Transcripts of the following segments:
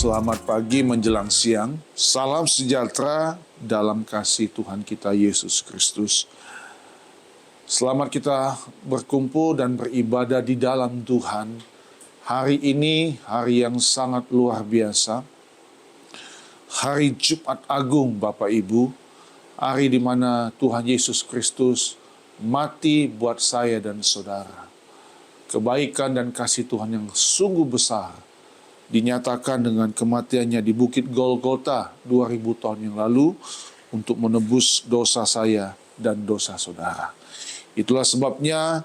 Selamat pagi menjelang siang. Salam sejahtera dalam kasih Tuhan kita Yesus Kristus. Selamat kita berkumpul dan beribadah di dalam Tuhan. Hari ini hari yang sangat luar biasa. Hari Jumat Agung Bapak Ibu. Hari di mana Tuhan Yesus Kristus mati buat saya dan saudara. Kebaikan dan kasih Tuhan yang sungguh besar dinyatakan dengan kematiannya di Bukit Golgota 2000 tahun yang lalu untuk menebus dosa saya dan dosa saudara. Itulah sebabnya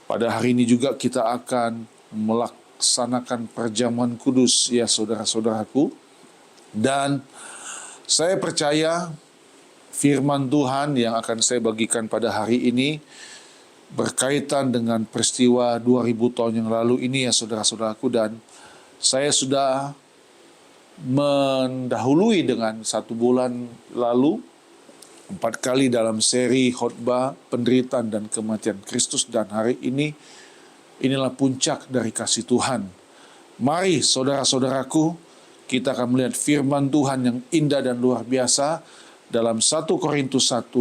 pada hari ini juga kita akan melaksanakan perjamuan kudus ya saudara-saudaraku. Dan saya percaya firman Tuhan yang akan saya bagikan pada hari ini berkaitan dengan peristiwa 2000 tahun yang lalu ini ya saudara-saudaraku, dan saya sudah mendahului dengan 1 bulan lalu 4 kali dalam seri khotbah penderitaan dan kematian Kristus, dan hari ini inilah puncak dari kasih Tuhan. Mari saudara-saudaraku, kita akan melihat firman Tuhan yang indah dan luar biasa dalam 1 Korintus 1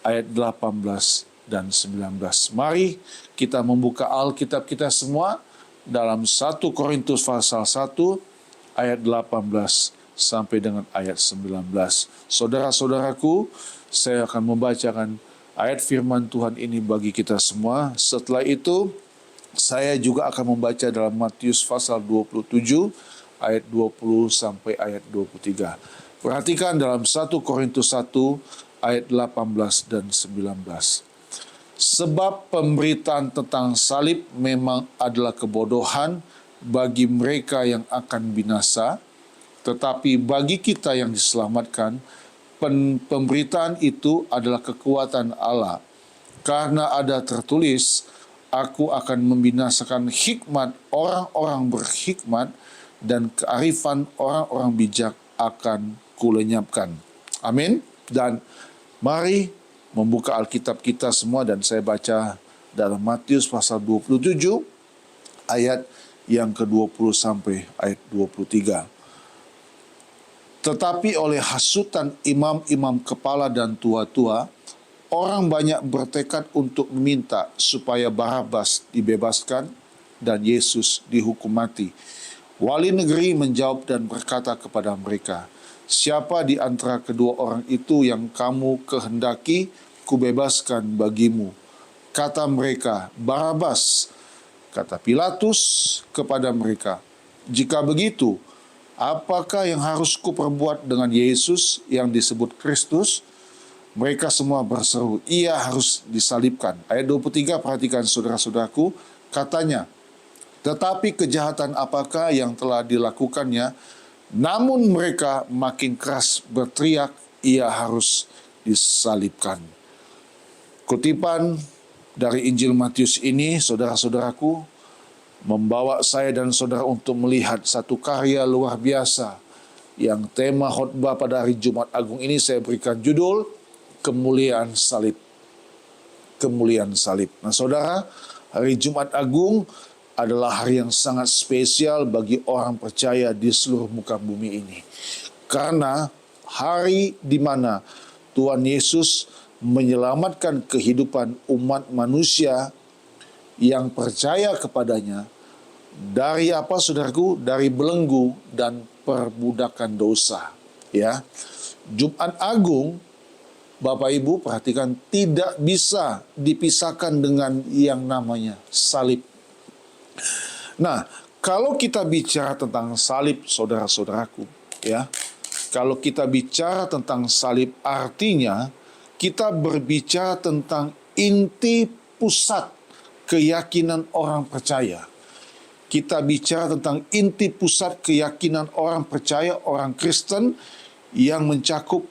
ayat 18 dan 19. Mari kita membuka Alkitab kita semua dalam 1 Korintus pasal 1 ayat 18 sampai dengan ayat 19. Saudara-saudaraku, saya akan membacakan ayat firman Tuhan ini bagi kita semua. Setelah itu, saya juga akan membaca dalam Matius pasal 27 ayat 20 sampai ayat 23. Perhatikan dalam 1 Korintus 1 ayat 18 dan 19. Sebab pemberitaan tentang salib memang adalah kebodohan bagi mereka yang akan binasa, tetapi bagi kita yang diselamatkan, pemberitaan itu adalah kekuatan Allah. Karena ada tertulis, aku akan membinasakan hikmat orang-orang berhikmat dan kearifan orang-orang bijak akan kulenyapkan. Amin. Dan mari membuka Alkitab kita semua, dan saya baca dalam Matius pasal 27 ayat yang ke-20 sampai ayat 23. Tetapi oleh hasutan imam-imam kepala dan tua-tua, orang banyak bertekad untuk meminta supaya Barabas dibebaskan dan Yesus dihukum mati. Wali negeri menjawab dan berkata kepada mereka, siapa di antara kedua orang itu yang kamu kehendaki kubebaskan bagimu? Kata mereka, Barabas. Kata Pilatus kepada mereka, jika begitu, apakah yang harus kuperbuat dengan Yesus yang disebut Kristus? Mereka semua berseru, ia harus disalibkan. Ayat 23, perhatikan saudara-saudaraku, katanya, tetapi kejahatan apakah yang telah dilakukannya? Namun mereka makin keras berteriak, ia harus disalibkan. Kutipan dari Injil Matius ini, saudara-saudaraku, membawa saya dan saudara untuk melihat satu karya luar biasa yang tema khotbah pada hari Jumat Agung ini saya berikan judul Kemuliaan Salib. Kemuliaan Salib. Nah saudara, hari Jumat Agung adalah hari yang sangat spesial bagi orang percaya di seluruh muka bumi ini. Karena hari di mana Tuhan Yesus menyelamatkan kehidupan umat manusia yang percaya kepadanya dari apa saudaraku? Dari belenggu dan perbudakan dosa. Ya, Jumat Agung, Bapak Ibu perhatikan, tidak bisa dipisahkan dengan yang namanya salib. Nah, kalau kita bicara tentang salib, saudara-saudaraku, ya, kalau kita bicara tentang salib, artinya kita berbicara tentang inti pusat keyakinan orang percaya. Kita bicara tentang inti pusat keyakinan orang percaya, orang Kristen, yang mencakup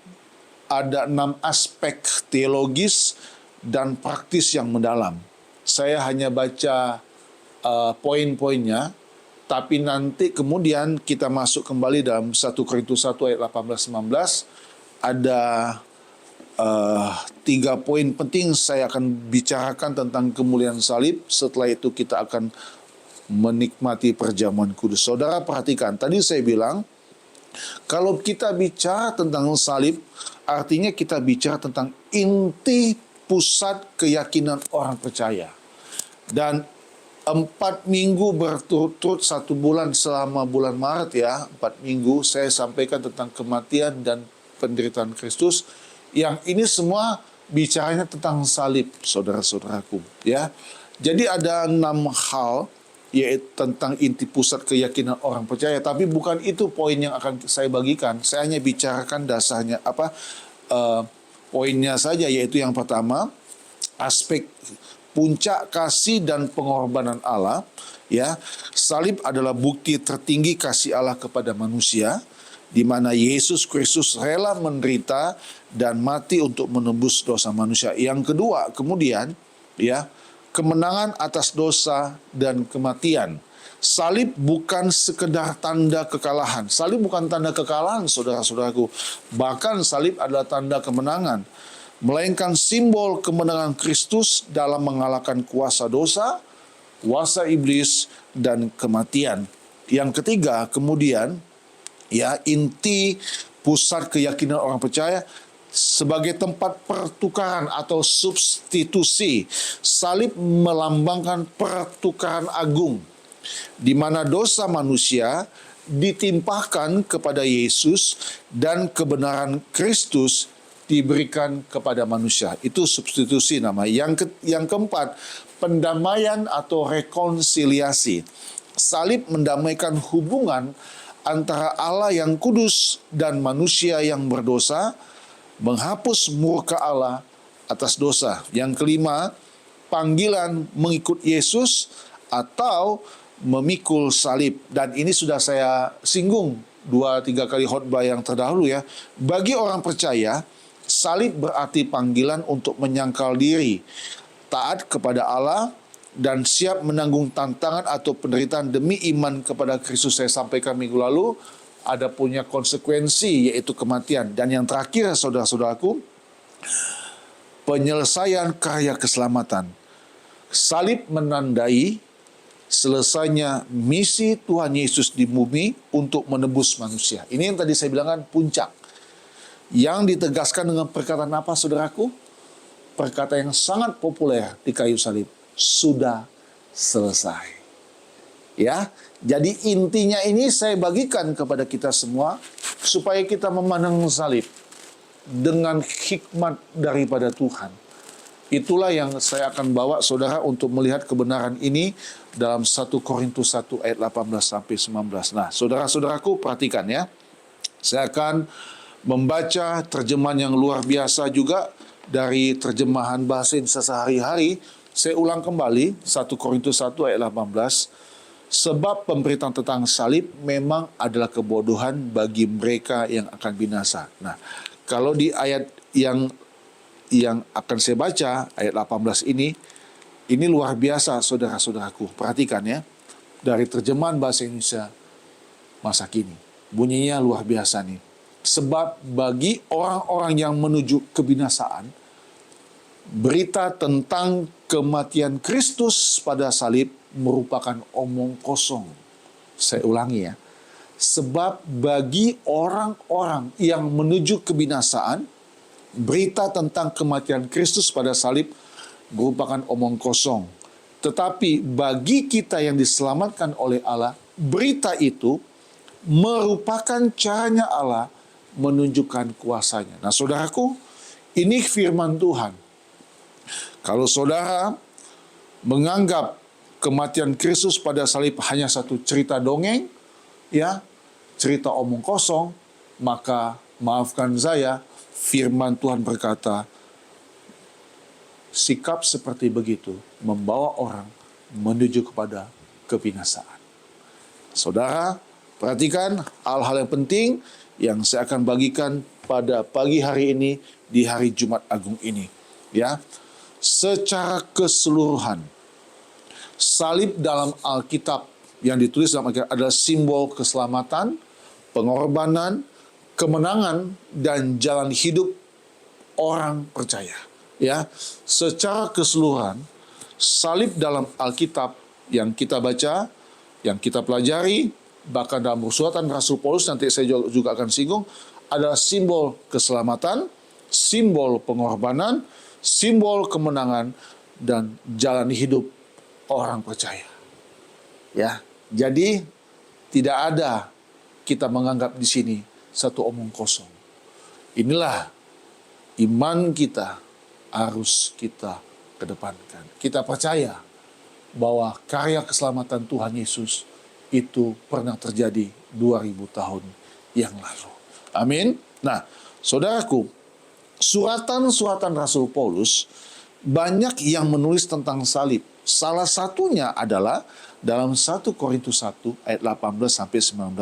ada 6 aspek teologis dan praktis yang mendalam. Saya hanya baca poin-poinnya, tapi nanti kemudian kita masuk kembali dalam 1 Korintus 1 ayat 18-19, ada 3 poin penting saya akan bicarakan tentang kemuliaan salib. Setelah itu kita akan menikmati perjamuan kudus. Saudara perhatikan, tadi saya bilang, kalau kita bicara tentang salib, artinya kita bicara tentang inti pusat keyakinan orang percaya. Dan 4 minggu berturut-turut 1 bulan selama bulan Maret ya, 4 minggu saya sampaikan tentang kematian dan penderitaan Kristus. Yang ini semua bicaranya tentang salib, saudara-saudaraku. Ya, jadi ada 6 hal yaitu tentang inti pusat keyakinan orang percaya. Tapi bukan itu poin yang akan saya bagikan. Saya hanya bicarakan dasarnya poinnya saja, yaitu yang pertama aspek puncak kasih dan pengorbanan Allah. Ya, salib adalah bukti tertinggi kasih Allah kepada manusia, di mana Yesus Kristus rela menderita dan mati untuk menebus dosa manusia. Yang kedua, kemudian ya, kemenangan atas dosa dan kematian. Salib bukan sekedar tanda kekalahan. Salib bukan tanda kekalahan, saudara-saudaraku. Bahkan salib adalah tanda kemenangan, melainkan simbol kemenangan Kristus dalam mengalahkan kuasa dosa, kuasa iblis, dan kematian. Yang ketiga, kemudian ya, inti pusat keyakinan orang percaya sebagai tempat pertukaran atau substitusi. Salib melambangkan pertukaran agung, di mana dosa manusia ditimpahkan kepada Yesus dan kebenaran Kristus diberikan kepada manusia. Itu substitusi nama. Yang keempat, pendamaian atau rekonsiliasi. Salib mendamaikan hubungan antara Allah yang kudus dan manusia yang berdosa, menghapus murka Allah atas dosa. Yang kelima, panggilan mengikut Yesus atau memikul salib. Dan ini sudah saya singgung 2-3 kali khotbah yang terdahulu ya. Bagi orang percaya, salib berarti panggilan untuk menyangkal diri, taat kepada Allah, dan siap menanggung tantangan atau penderitaan demi iman kepada Kristus. Saya sampaikan minggu lalu, ada punya konsekuensi, yaitu kematian. Dan yang terakhir, saudara-saudaraku, penyelesaian karya keselamatan. Salib menandai selesainya misi Tuhan Yesus di bumi untuk menebus manusia. Ini yang tadi saya bilang kan puncak. Yang ditegaskan dengan perkataan apa, saudaraku? Perkataan yang sangat populer di kayu salib. Sudah selesai. Ya, jadi intinya ini saya bagikan kepada kita semua supaya kita memandang salib dengan hikmat daripada Tuhan. Itulah yang saya akan bawa saudara untuk melihat kebenaran ini dalam 1 Korintus 1 ayat 18 sampai 19. Nah, saudara-saudaraku perhatikan ya. Saya akan membaca terjemahan yang luar biasa juga dari terjemahan bahasa Indonesia sehari-hari. Saya ulang kembali 1 Korintus 1 ayat 18. Sebab pemberitaan tentang salib memang adalah kebodohan bagi mereka yang akan binasa. Nah, kalau di ayat yang akan saya baca, ayat 18 ini luar biasa saudara-saudaraku. Perhatikan ya, dari terjemahan bahasa Indonesia masa kini. Bunyinya luar biasa nih. Sebab bagi orang-orang yang menuju kebinasaan, berita tentang kematian Kristus pada salib merupakan omong kosong. Saya ulangi ya. Sebab bagi orang-orang yang menuju kebinasaan, berita tentang kematian Kristus pada salib merupakan omong kosong. Tetapi bagi kita yang diselamatkan oleh Allah, berita itu merupakan caranya Allah menunjukkan kuasanya. Nah, saudaraku, ini firman Tuhan. Kalau saudara menganggap kematian Kristus pada salib hanya satu cerita dongeng, ya, cerita omong kosong, maka maafkan saya, firman Tuhan berkata, sikap seperti begitu membawa orang menuju kepada kebinasaan. Saudara, perhatikan hal-hal yang penting yang saya akan bagikan pada pagi hari ini di hari Jumat Agung ini. Ya, secara keseluruhan, salib dalam Alkitab yang ditulis dalam Alkitab adalah simbol keselamatan, pengorbanan, kemenangan, dan jalan hidup orang percaya. Ya, secara keseluruhan, salib dalam Alkitab yang kita baca, yang kita pelajari, bahkan dalam suratan Rasul Paulus, nanti saya juga akan singgung, adalah simbol keselamatan, simbol pengorbanan, simbol kemenangan, dan jalan hidup orang percaya. Ya, jadi tidak ada kita menganggap di sini satu omong kosong. Inilah iman kita harus kita kedepankan. Kita percaya bahwa karya keselamatan Tuhan Yesus itu pernah terjadi 2000 tahun yang lalu. Amin. Nah, saudaraku, suratan-suratan Rasul Paulus banyak yang menulis tentang salib. Salah satunya adalah dalam 1 Korintus 1 ayat 18 sampai 19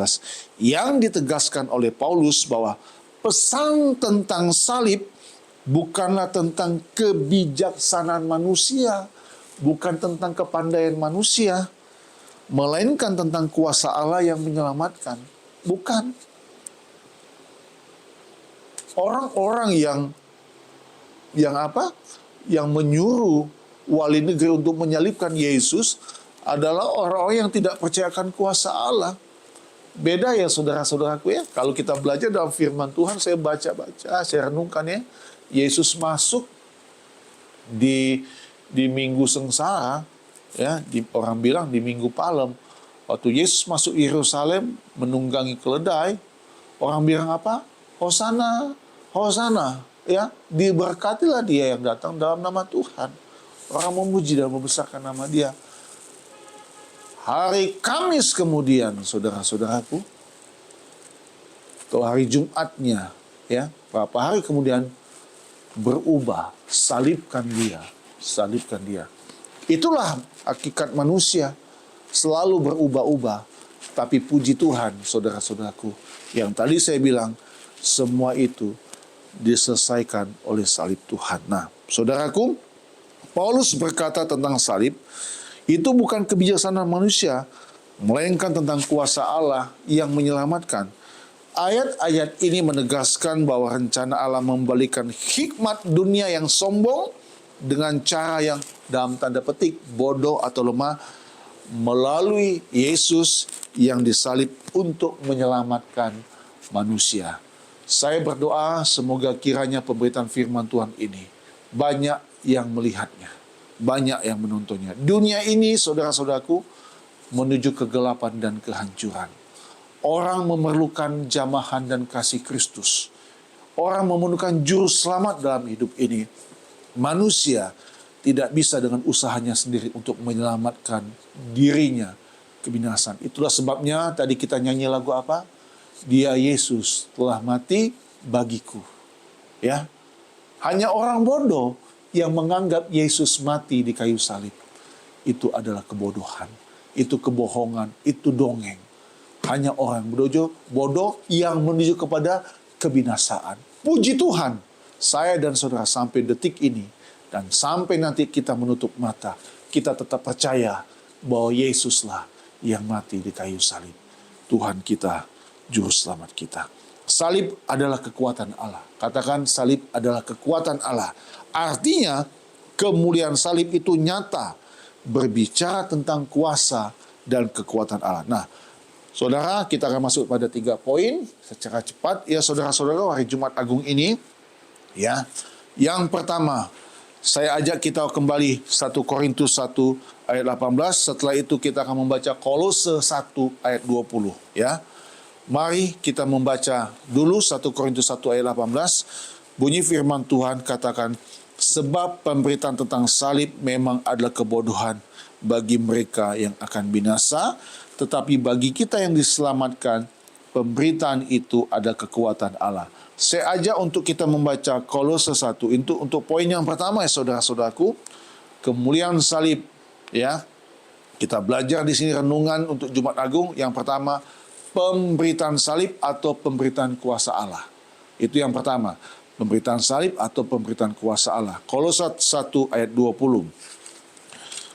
yang ditegaskan oleh Paulus bahwa pesan tentang salib bukanlah tentang kebijaksanaan manusia, bukan tentang kepandaian manusia, melainkan tentang kuasa Allah yang menyelamatkan. Bukan. Orang-orang yang menyuruh wali negeri untuk menyalibkan Yesus adalah orang-orang yang tidak percayakan kuasa Allah. Beda ya saudara-saudaraku ya. Kalau kita belajar dalam firman Tuhan, saya baca-baca, saya renungkan ya. Yesus masuk di minggu sengsara, ya, orang bilang di minggu palem. Waktu Yesus masuk Yerusalem menunggangi keledai, orang bilang apa? Hosana, Hosana, ya, diberkatilah dia yang datang dalam nama Tuhan. Orang memuji dan membesarkan nama dia. Hari Kamis kemudian, saudara-saudaraku, atau hari Jumatnya, ya, berapa hari kemudian berubah, salibkan dia. Itulah hakikat manusia, selalu berubah-ubah. Tapi puji Tuhan, saudara-saudaraku, yang tadi saya bilang, semua itu diselesaikan oleh salib Tuhan. Nah, saudaraku, Paulus berkata tentang salib, itu bukan kebijaksanaan manusia, melainkan tentang kuasa Allah yang menyelamatkan. Ayat-ayat ini menegaskan bahwa rencana Allah membalikan hikmat dunia yang sombong dengan cara yang dalam tanda petik bodoh atau lemah melalui Yesus yang disalib untuk menyelamatkan manusia. Saya berdoa semoga kiranya pemberitaan firman Tuhan ini banyak yang melihatnya, banyak yang menontonnya. Dunia ini, saudara-saudaraku, menuju kegelapan dan kehancuran. Orang memerlukan jamahan dan kasih Kristus. Orang memerlukan juru selamat dalam hidup ini. Manusia tidak bisa dengan usahanya sendiri untuk menyelamatkan dirinya kebinasan. Itulah sebabnya tadi kita nyanyi lagu apa? Dia Yesus telah mati bagiku. Ya. Hanya orang bodoh yang menganggap Yesus mati di kayu salib. Itu adalah kebodohan. Itu kebohongan. Itu dongeng. Hanya orang bodoh yang menuju kepada kebinasaan. Puji Tuhan, saya dan saudara sampai detik ini dan sampai nanti kita menutup mata, kita tetap percaya bahwa Yesuslah yang mati di kayu salib. Tuhan kita, juru selamat kita. Salib adalah kekuatan Allah. Katakan salib adalah kekuatan Allah. Artinya kemuliaan salib itu nyata, berbicara tentang kuasa dan kekuatan Allah. Nah, saudara, kita akan masuk pada 3 poin secara cepat. Ya, saudara-saudara, hari Jumat Agung ini, ya. Yang pertama, saya ajak kita kembali 1 Korintus 1 ayat 18. Setelah itu kita akan membaca Kolose 1 ayat 20, ya. Mari kita membaca dulu 1 Korintus 1 ayat 18. Bunyi firman Tuhan katakan, sebab pemberitaan tentang salib memang adalah kebodohan bagi mereka yang akan binasa, tetapi bagi kita yang diselamatkan, pemberitaan itu adalah kekuatan Allah. Saya ajak untuk kita membaca Kolose 1. Untuk poin yang pertama ya saudara-saudaraku, kemuliaan salib, ya. Kita belajar di sini renungan untuk Jumat Agung. Yang pertama, pemberitaan salib atau pemberitaan kuasa Allah. Itu yang pertama, pemberitaan salib atau pemberitaan kuasa Allah. Kolose 1 ayat 20.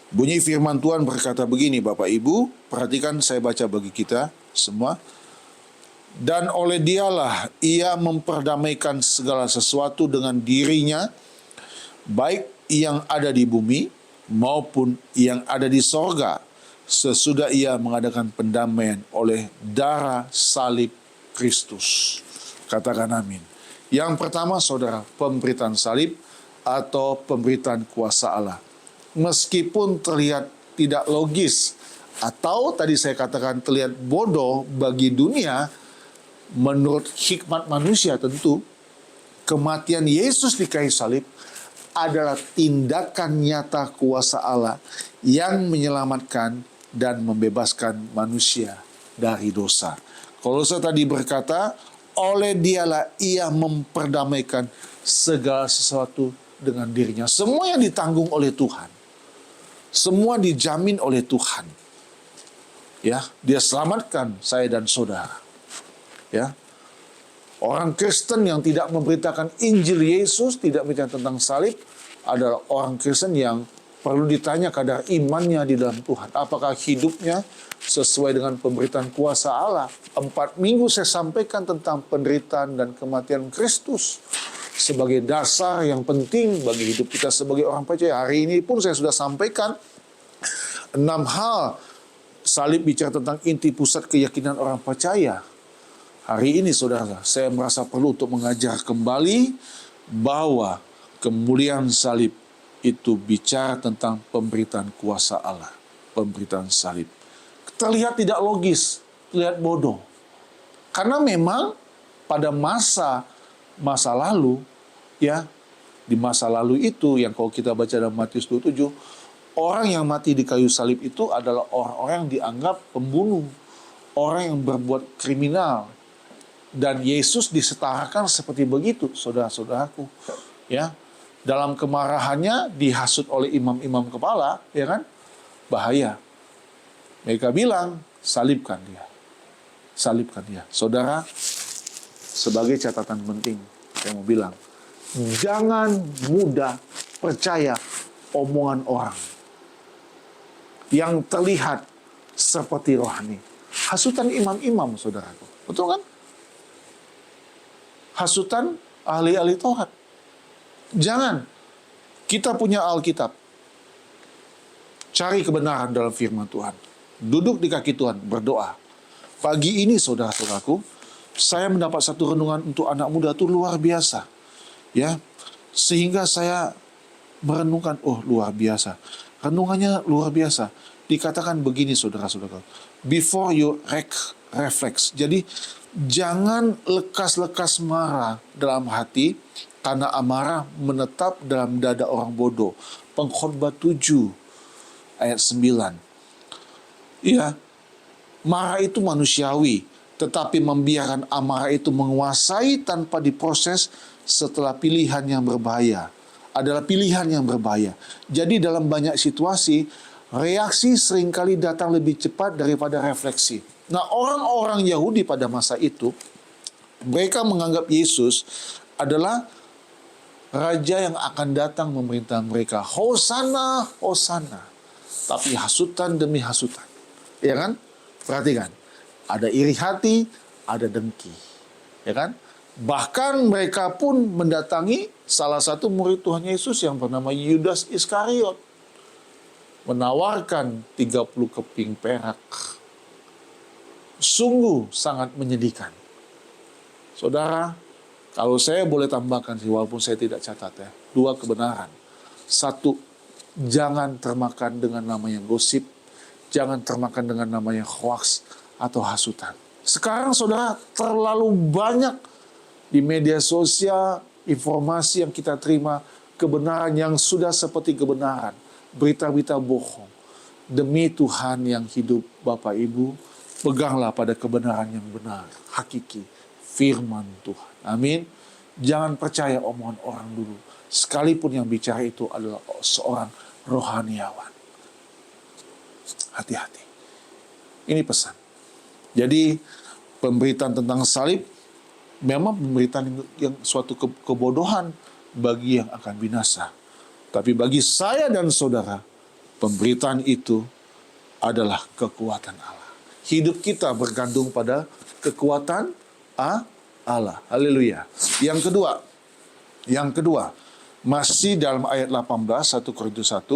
Bunyi firman Tuhan berkata begini, Bapak Ibu, perhatikan saya baca bagi kita semua. Dan oleh dialah ia memperdamaikan segala sesuatu dengan dirinya, baik yang ada di bumi maupun yang ada di sorga, sesudah ia mengadakan pendamaian oleh darah salib Kristus. Katakan amin. Yang pertama, saudara, pemberitaan salib atau pemberitaan kuasa Allah. Meskipun terlihat tidak logis, atau tadi saya katakan terlihat bodoh bagi dunia, menurut hikmat manusia tentu, kematian Yesus di kayu salib adalah tindakan nyata kuasa Allah yang menyelamatkan dan membebaskan manusia dari dosa. Kolose tadi berkata, oleh dialah ia memperdamaikan segala sesuatu dengan dirinya. Semua yang ditanggung oleh Tuhan. Semua dijamin oleh Tuhan. Ya, dia selamatkan saya dan saudara. Ya. Orang Kristen yang tidak memberitakan Injil Yesus, tidak bicara tentang salib, adalah orang Kristen yang perlu ditanya kadar imannya di dalam Tuhan. Apakah hidupnya sesuai dengan pemberitaan kuasa Allah? 4 minggu saya sampaikan tentang penderitaan dan kematian Kristus sebagai dasar yang penting bagi hidup kita sebagai orang percaya. Hari ini pun saya sudah sampaikan 6 hal. Salib bicara tentang inti pusat keyakinan orang percaya. Hari ini, saudara, saya merasa perlu untuk mengajar kembali bahwa kemuliaan salib itu bicara tentang pemberitaan kuasa Allah. Pemberitaan salib. Terlihat tidak logis, terlihat bodoh. Karena memang pada masa lalu, ya, di masa lalu itu yang kalau kita baca dalam Matius 27, orang yang mati di kayu salib itu adalah orang-orang yang dianggap pembunuh, orang yang berbuat kriminal. Dan Yesus disetarakan seperti begitu, saudara-saudaraku. Ya, dalam kemarahannya dihasut oleh imam-imam kepala, ya kan? Bahaya. Mereka bilang, salibkan dia. Salibkan dia. Saudara, sebagai catatan penting, saya mau bilang, jangan mudah percaya omongan orang yang terlihat seperti rohani. Hasutan imam-imam, saudaraku. Betul kan? Hasutan ahli-ahli Taurat. Jangan. Kita punya Alkitab. Cari kebenaran dalam firman Tuhan. Duduk di kaki Tuhan, berdoa. Pagi ini, saudara-saudaraku, saya mendapat satu renungan untuk anak muda itu luar biasa. Ya, sehingga saya merenungkan, oh luar biasa. Renungannya luar biasa. Dikatakan begini, saudara-saudara. Before you reflect. Jadi, jangan lekas-lekas marah dalam hati, karena amarah menetap dalam dada orang bodoh. Pengkhotbah 7 ayat 9. Iya, marah itu manusiawi, tetapi membiarkan amarah itu menguasai tanpa diproses setelah pilihan yang berbahaya. Adalah pilihan yang berbahaya. Jadi dalam banyak situasi, reaksi seringkali datang lebih cepat daripada refleksi. Nah, orang-orang Yahudi pada masa itu, mereka menganggap Yesus adalah raja yang akan datang memerintah mereka. Hosana, Hosana. Tapi hasutan demi hasutan. Ya kan? Perhatikan. Ada iri hati, ada dengki. Ya kan? Bahkan mereka pun mendatangi salah satu murid Tuhan Yesus yang bernama Yudas Iskariot. Menawarkan 30 keping perak. Sungguh sangat menyedihkan. Saudara, kalau saya boleh tambahkan sih, walaupun saya tidak catat ya, 2 kebenaran. 1, jangan termakan dengan namanya gosip, jangan termakan dengan namanya hoax atau hasutan. Sekarang saudara, terlalu banyak di media sosial informasi yang kita terima, kebenaran yang sudah seperti kebenaran, berita-berita bohong. Demi Tuhan yang hidup, Bapak Ibu, peganglah pada kebenaran yang benar, hakiki, firman Tuhan. Amin. Jangan percaya omongan orang dulu, sekalipun yang bicara itu adalah seorang rohaniawan. Hati-hati. Ini pesan. Jadi, pemberitaan tentang salib memang pemberitaan yang suatu kebodohan bagi yang akan binasa. Tapi bagi saya dan saudara, pemberitaan itu adalah kekuatan Allah. Hidup kita bergantung pada kekuatan Allah. Haleluya. Yang kedua, Masih dalam ayat 18, 1 Korintus 1.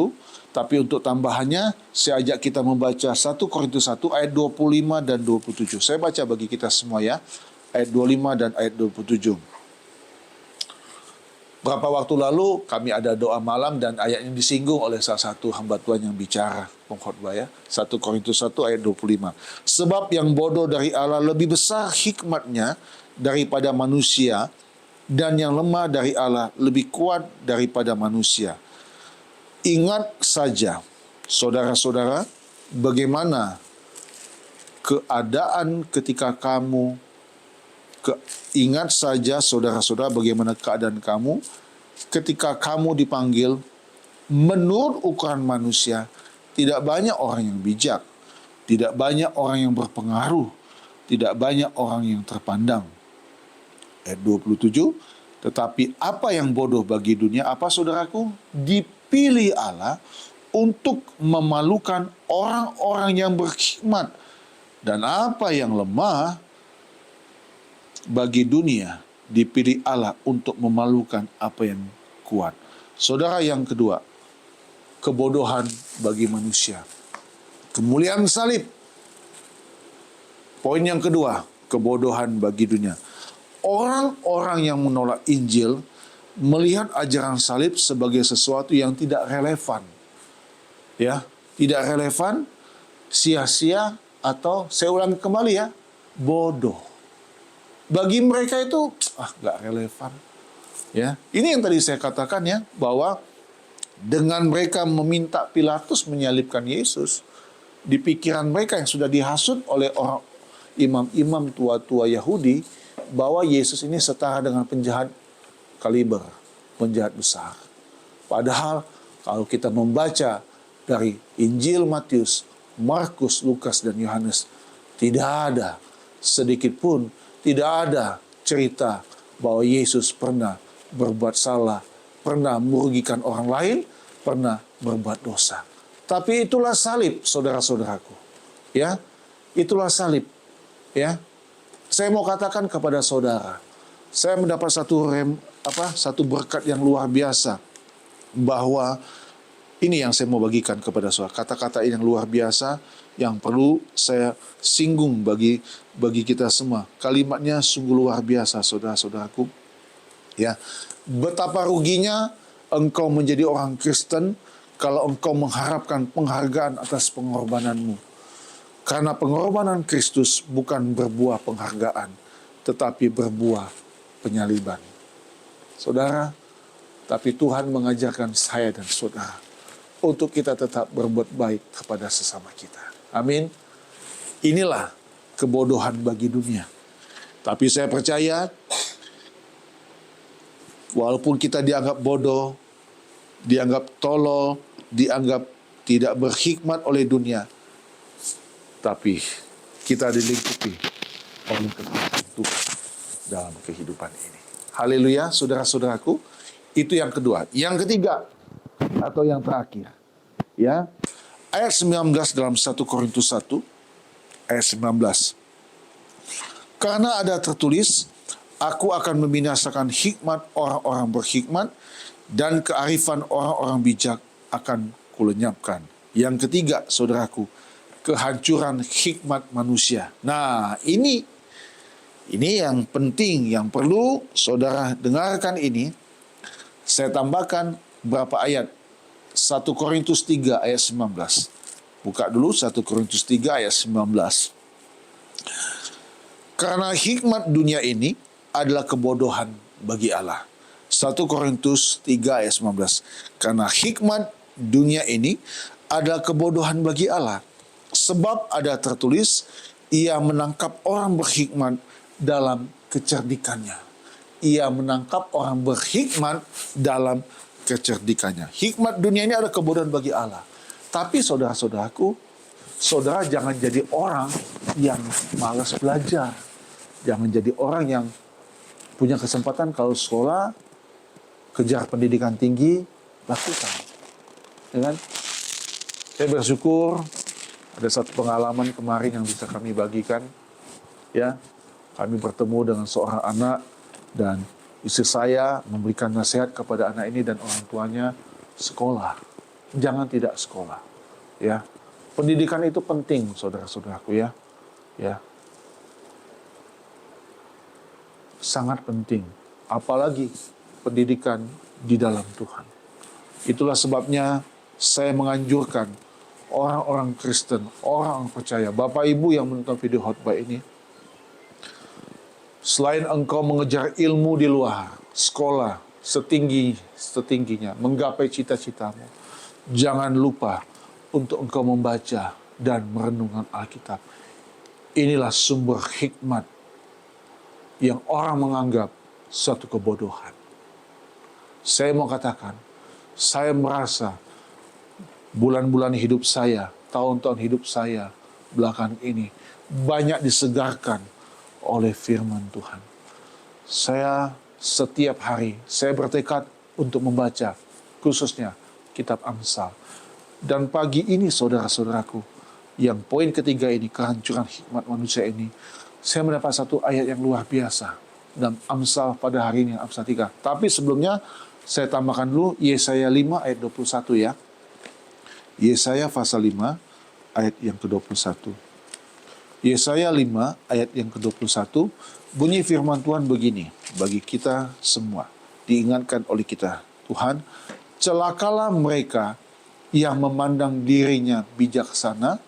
Tapi untuk tambahannya, saya ajak kita membaca 1 Korintus 1 ayat 25 dan 27. Saya baca bagi kita semua ya. Ayat 25 dan ayat 27. Berapa waktu lalu kami ada doa malam dan ayat ini disinggung oleh salah satu hamba Tuhan yang bicara, pengkhotbah ya. 1 Korintus 1 ayat 25. Sebab yang bodoh dari Allah lebih besar hikmatnya daripada manusia, dan yang lemah dari Allah lebih kuat daripada manusia. Ingat saja, saudara-saudara, bagaimana keadaan ketika kamu ingat saja saudara-saudara bagaimana keadaan kamu ketika kamu dipanggil menurut ukuran manusia. Tidak banyak orang yang bijak, tidak banyak orang yang berpengaruh, tidak banyak orang yang terpandang. Ayat 27, tetapi apa yang bodoh bagi dunia, apa saudaraku? Dipilih Allah untuk memalukan orang-orang yang berhikmat, dan apa yang lemah bagi dunia dipilih Allah untuk memalukan apa yang kuat. Saudara, yang kedua, kebodohan bagi manusia. Kemuliaan salib. Poin yang kedua, kebodohan bagi dunia. Orang-orang yang menolak Injil melihat ajaran salib sebagai sesuatu yang tidak relevan. Ya, tidak relevan, sia-sia, atau saya ulang kembali ya, bodoh. Bagi mereka itu nggak relevan. Ya, ini yang tadi saya katakan ya, bahwa dengan mereka meminta Pilatus menyalibkan Yesus, di pikiran mereka yang sudah dihasut oleh orang imam-imam tua-tua Yahudi, bahwa Yesus ini setara dengan penjahat kaliber, penjahat besar. Padahal kalau kita membaca dari Injil Matius, Markus, Lukas, dan Yohanes, tidak ada sedikit pun, tidak ada cerita bahwa Yesus pernah berbuat salah, pernah merugikan orang lain, pernah berbuat dosa. Tapi itulah salib, saudara-saudaraku. Ya, itulah salib. Ya, saya mau katakan kepada saudara, saya mendapat satu berkat yang luar biasa, bahwa ini yang saya mau bagikan kepada saudara. Kata-kata yang luar biasa yang perlu saya singgung bagi kita semua. Kalimatnya sungguh luar biasa, saudara-saudaraku. Ya, betapa ruginya engkau menjadi orang Kristen kalau engkau mengharapkan penghargaan atas pengorbananmu. Karena pengorbanan Kristus bukan berbuah penghargaan, tetapi berbuah penyaliban. Saudara, tapi Tuhan mengajarkan saya dan saudara untuk kita tetap berbuat baik kepada sesama kita. Amin. Inilah kebodohan bagi dunia. Tapi saya percaya, walaupun kita dianggap bodoh, dianggap tolol, dianggap tidak berhikmat oleh dunia, tapi kita dilingkupi oleh kekuatan Tuhan dalam kehidupan ini. Haleluya, saudara-saudaraku. Itu yang kedua. Yang ketiga, atau yang terakhir, ya, ayat 19 dalam 1 Korintus 1 ayat 19. Karena ada tertulis, aku akan membinasakan hikmat orang-orang berhikmat, dan kearifan orang-orang bijak akan kulenyapkan. Yang ketiga, saudaraku, kehancuran hikmat manusia. Nah, ini yang penting, yang perlu saudara dengarkan ini. Saya tambahkan berapa ayat. 1 Korintus 3 ayat 19. Buka dulu 1 Korintus 3 ayat 19. Karena hikmat dunia ini adalah kebodohan bagi Allah. 1 Korintus 3 ayat 19. Karena hikmat dunia ini adalah kebodohan bagi Allah. Sebab ada tertulis, ia menangkap orang berhikmat dalam kecerdikannya. Ia menangkap orang berhikmat dalam kecerdikannya. Hikmat dunia ini adalah kebodohan bagi Allah. Tapi saudara-saudaraku, saudara jangan jadi orang yang malas belajar. Jangan jadi orang yang punya kesempatan kalau sekolah, kejar pendidikan tinggi, lakukan. Ya kan? Saya bersyukur ada satu pengalaman kemarin yang bisa kami bagikan. Ya, kami bertemu dengan seorang anak dan Istri saya memberikan nasihat kepada anak ini dan orang tuanya, sekolah. Jangan tidak sekolah. Ya. Pendidikan itu penting, saudara-saudaraku ya. Ya. Sangat penting. Apalagi pendidikan di dalam Tuhan. Itulah sebabnya saya menganjurkan orang-orang Kristen, orang percaya, Bapak Ibu yang menonton video khotbah ini, selain engkau mengejar ilmu di luar, sekolah setingginya, menggapai cita-citamu, jangan lupa untuk engkau membaca dan merenungkan Alkitab. Inilah sumber hikmat yang orang menganggap suatu kebodohan. Saya mau katakan, saya merasa bulan-bulan hidup saya, tahun-tahun hidup saya belakang ini banyak disegarkan oleh firman Tuhan. Saya setiap hari, saya bertekad untuk membaca, khususnya kitab Amsal. Dan pagi ini saudara-saudaraku, yang poin ketiga ini, kehancuran hikmat manusia ini, saya mendapat satu ayat yang luar biasa dalam Amsal pada hari ini, Amsal 3. Tapi sebelumnya, saya tambahkan dulu Yesaya 5 ayat 21 ya. Yesaya pasal 5 ayat yang ke-21. Yesaya 5 ayat yang ke-21, bunyi firman Tuhan begini, bagi kita semua, diingatkan oleh kita, Tuhan, celakalah mereka yang memandang dirinya bijaksana,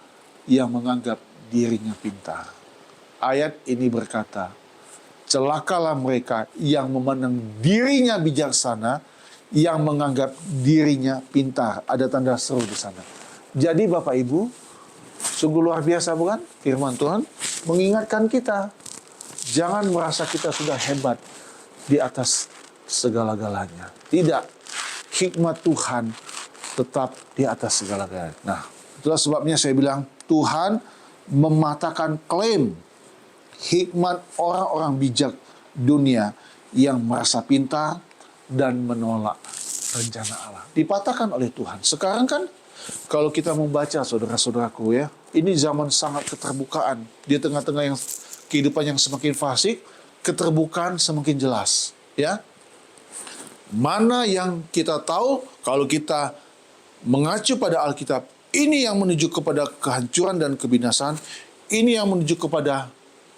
yang menganggap dirinya pintar. Ayat ini berkata, celakalah mereka yang memandang dirinya bijaksana, yang menganggap dirinya pintar. Ada tanda seru di sana. Jadi Bapak Ibu, sungguh luar biasa bukan? Firman Tuhan mengingatkan kita, jangan merasa kita sudah hebat di atas segala-galanya. Tidak, hikmat Tuhan tetap di atas segala-galanya. Nah, itulah sebabnya saya bilang, Tuhan mematahkan klaim hikmat orang-orang bijak dunia yang merasa pintar dan menolak rencana Allah. Dipatahkan oleh Tuhan. Sekarang kan, kalau kita membaca saudara-saudaraku ya, ini zaman sangat keterbukaan. Di tengah-tengah yang kehidupan yang semakin fasik, keterbukaan semakin jelas. Ya, mana yang kita tahu, kalau kita mengacu pada Alkitab, ini yang menuju kepada kehancuran dan kebinasaan, ini yang menuju kepada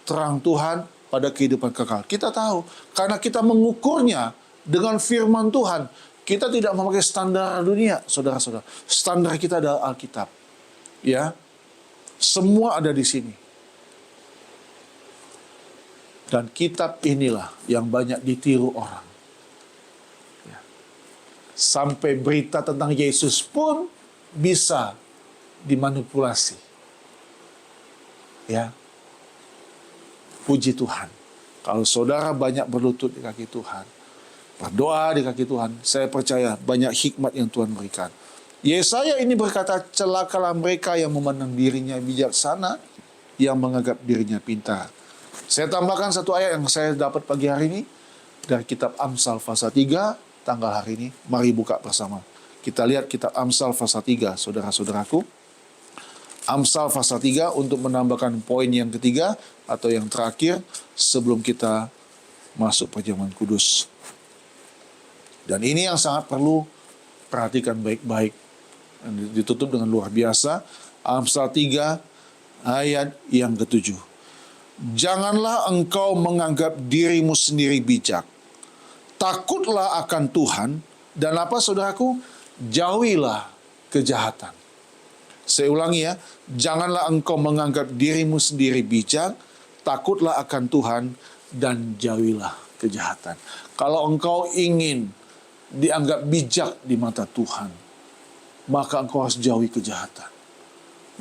terang Tuhan pada kehidupan kekal. Kita tahu, karena kita mengukurnya dengan firman Tuhan. Kita tidak memakai standar dunia, saudara-saudara. Standar kita adalah Alkitab. Ya, semua ada di sini. Dan kitab inilah yang banyak ditiru orang. Ya. Sampai berita tentang Yesus pun bisa dimanipulasi. Ya, puji Tuhan. Kalau saudara banyak berlutut di kaki Tuhan, berdoa di kaki Tuhan, saya percaya banyak hikmat yang Tuhan berikan. Yesaya ini berkata, celakalah mereka yang memandang dirinya bijaksana, yang menganggap dirinya pintar. Saya tambahkan satu ayat yang saya dapat pagi hari ini dari kitab Amsal pasal 3 tanggal hari ini. Mari buka bersama. Kita lihat kitab Amsal pasal 3, saudara-saudaraku. Amsal pasal 3 untuk menambahkan poin yang ketiga atau yang terakhir sebelum kita masuk perjamuan kudus. Dan ini yang sangat perlu perhatikan baik-baik. Ditutup dengan luar biasa. Amsal 3 ayat yang ke-7. Janganlah engkau menganggap dirimu sendiri bijak. Takutlah akan Tuhan. Dan apa saudaraku? Jauhilah kejahatan. Saya ulangi ya. Janganlah engkau menganggap dirimu sendiri bijak. Takutlah akan Tuhan dan jauhilah kejahatan. Kalau engkau ingin dianggap bijak di mata Tuhan, maka engkau harus jauhi kejahatan.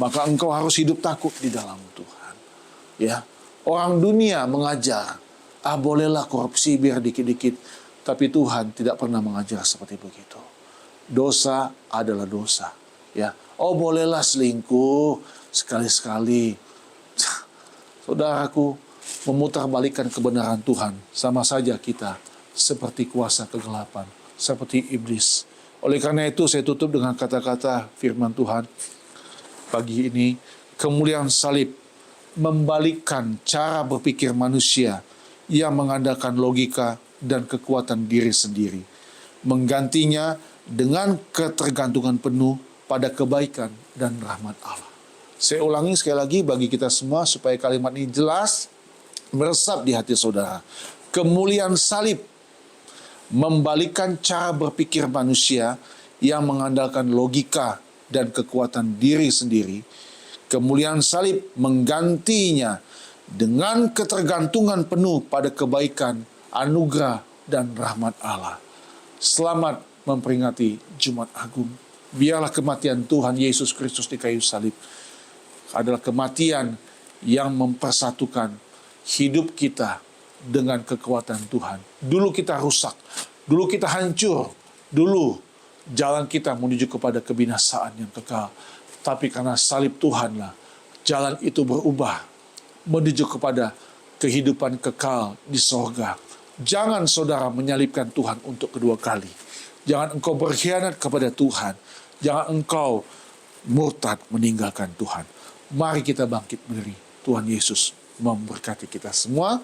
Maka engkau harus hidup takut di dalam Tuhan. Ya, orang dunia mengajar, bolehlah korupsi biar dikit-dikit, tapi Tuhan tidak pernah mengajar seperti begitu. Dosa adalah dosa. Ya, bolehlah selingkuh sekali-sekali. Saudaraku, memutarbalikkan kebenaran Tuhan, sama saja kita seperti kuasa kegelapan, seperti iblis. Oleh karena itu saya tutup dengan kata-kata firman Tuhan pagi ini, kemuliaan salib membalikkan cara berpikir manusia yang mengandalkan logika dan kekuatan diri sendiri. Menggantinya dengan ketergantungan penuh pada kebaikan dan rahmat Allah. Saya ulangi sekali lagi bagi kita semua supaya kalimat ini jelas meresap di hati saudara. Kemuliaan salib membalikkan cara berpikir manusia yang mengandalkan logika dan kekuatan diri sendiri. Kemuliaan salib menggantinya dengan ketergantungan penuh pada kebaikan, anugerah, dan rahmat Allah. Selamat memperingati Jumat Agung. Biarlah kematian Tuhan Yesus Kristus di kayu salib adalah kematian yang mempersatukan hidup kita dengan kekuatan Tuhan. Dulu kita rusak, dulu kita hancur, dulu jalan kita menuju kepada kebinasaan yang kekal. Tapi karena salib Tuhanlah, jalan itu berubah menuju kepada kehidupan kekal di sorga. Jangan saudara menyalibkan Tuhan untuk kedua kali. Jangan engkau berkhianat kepada Tuhan. Jangan engkau murtad meninggalkan Tuhan. Mari kita bangkit berdiri. Tuhan Yesus memberkati kita semua.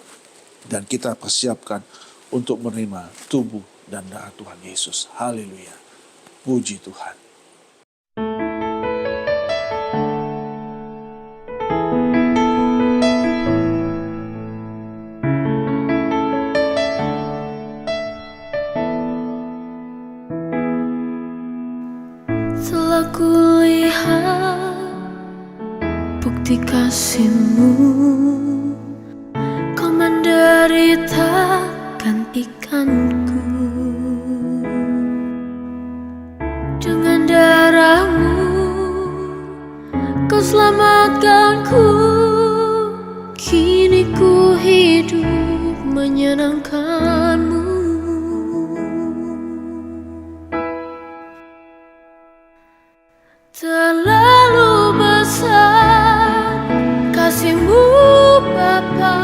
Dan kita persiapkan untuk menerima tubuh dan darah Tuhan Yesus. Haleluya. Puji Tuhan. Telah kulihat bukti kasih-Mu, Kau menderita gantikanku. Dengan darah-Mu Kau selamatkanku. Kini ku hidup menyenangkan-Mu. Terlalu besar kasih-Mu Bapa,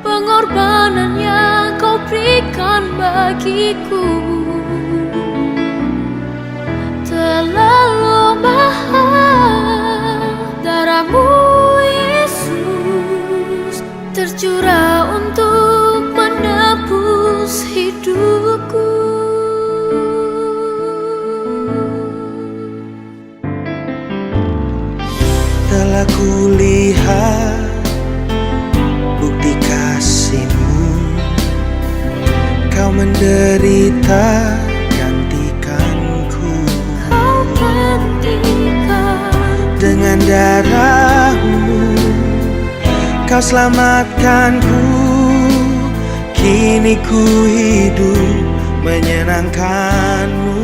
pengorbanan yang Kau berikan bagiku. Terlalu mahal darah-Mu Yesus, tercurah untuk menebus hidupku. Telah kulihat bukti kasih-Mu, Kau menderita gantikanku. Kau gantikan Dengan darah-Mu Kau selamatkanku. Kini ku hidup menyenangkan-Mu.